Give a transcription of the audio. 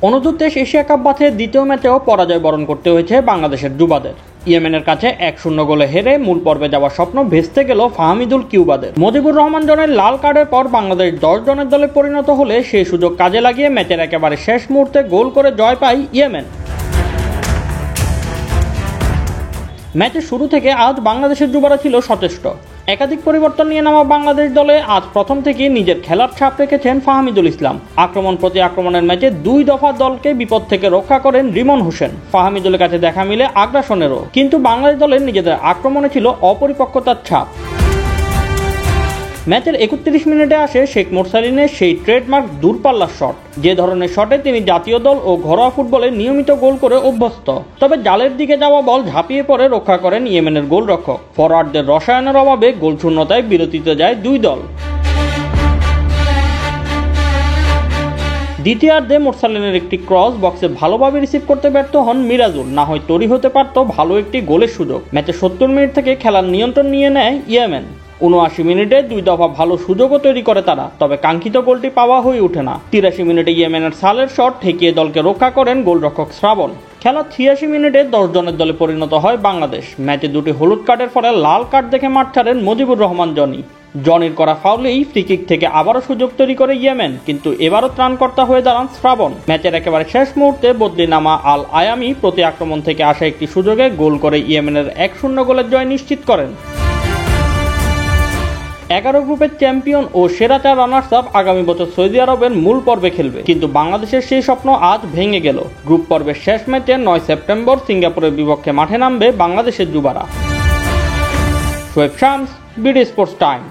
অনূর্ধ্ব-23 Asia cup বাছাই দ্বিতীয় ম্যাচেও পরাজয় বরণ করতে হয়েছে বাংলাদেশের যুবাদের। ইয়েমেনের কাছে 1-0 গোলে হেরে মূল পর্বে যাওয়ার স্বপ্ন ভেস্তে গেল ফাহমিদুল কিউবাদের। মুজিবুর রহমান জনের লাল কার্ডের পর বাংলাদেশ 10 জনের দলে পরিণত হলে সেই সুযোগ কাজে লাগিয়ে ম্যাচের একেবারে শেষ মুহূর্তে গোল করে জয় পায় ইয়েমেন। ম্যাচের শুরু থেকে আজ বাংলাদেশের যুবারা ছিল সচেষ্ট। একাধিক পরিবর্তন নিয়ে নামা বাংলাদেশ দলে আজ প্রথম থেকেই নিজের খেলার ছাপ রেখেছেন ফাহমিদুল ইসলাম। আক্রমণ প্রতি আক্রমণের ম্যাচে 2 দফা দলকে বিপদ থেকে রক্ষা করেন রিমন হোসেন। ফাহমিদুলের কাছে দেখা মিলে আগ্রাসনেরও, কিন্তু বাংলাদেশ দলের নিজেদের আক্রমণে ছিল অপরিপক্কতার ছাপ। ম্যাচের 31 মিনিটে আসে শেখ মোরসালিনের সেই ট্রেডমার্ক দূরপাল্লার শট, যে ধরনের শটে তিনি জাতীয় দল ও ঘরোয়া ফুটবলে নিয়মিত গোল করে অভ্যস্ত। তবে জালের দিকে যাওয়া বল ঝাঁপিয়ে পড়ে রক্ষা করেন ইয়েমেনের গোলরক্ষক। ফরওয়ার্ডদের রসায়নের অভাবে গোলশূন্যতায় বিরতিতে যায় 2 দল। দ্বিতীয়ার্ধে মোরসালিনের একটি ক্রস বক্সে ভালোভাবে রিসিভ করতে ব্যর্থ হন মিরাজুল, না হয় তৈরি হতে পারত ভালো একটি গোলের সুযোগ। ম্যাচে 70 মিনিট থেকে খেলার নিয়ন্ত্রণ নিয়ে নেয় ইয়েমেন। 79 মিনিটে 2 দফা ভালো সুযোগও তৈরি করে তারা, তবে কাঙ্ক্ষিত গোলটি পাওয়া হয়ে ওঠে না। 83 মিনিটে ইয়েমেনের সালের শট ঠেকিয়ে দলকে রক্ষা করেন গোলরক্ষক শ্রাবণ। খেলা 86 মিনিটে 10 জনের দলে পরিণত হয় বাংলাদেশ। ম্যাচে 2টি হলুদ কার্ডের ফলে লাল কার্ড দেখে মাঠ ছাড়েন মুজিবুর রহমান জনির করা ফাউলেই ফ্রিকিক থেকে আবারও সুযোগ তৈরি করে ইয়েমেন, কিন্তু এবারও ত্রাণকর্তা হয়ে দাঁড়ান শ্রাবণ। ম্যাচের একেবারে শেষ মুহূর্তে বদলি নামা আল আয়ামি প্রতি আক্রমণ থেকে আসা একটি সুযোগে গোল করে ইয়েমেনের 1-0 গোলের জয় নিশ্চিত করেন। 11 গ্রুপের চ্যাম্পিয়ন ও সেরা 4 রানার্স আপ আগামী বছর সৌদি আরবের মূল পর্বে খেলবে, কিন্তু বাংলাদেশের সেই স্বপ্ন আজ ভেঙে গেল। গ্রুপ পর্বের শেষ ম্যাচে 9 সেপ্টেম্বর সিঙ্গাপুরের বিপক্ষে মাঠে নামবে বাংলাদেশের যুবারা। Shoaib Shams, BD sports time.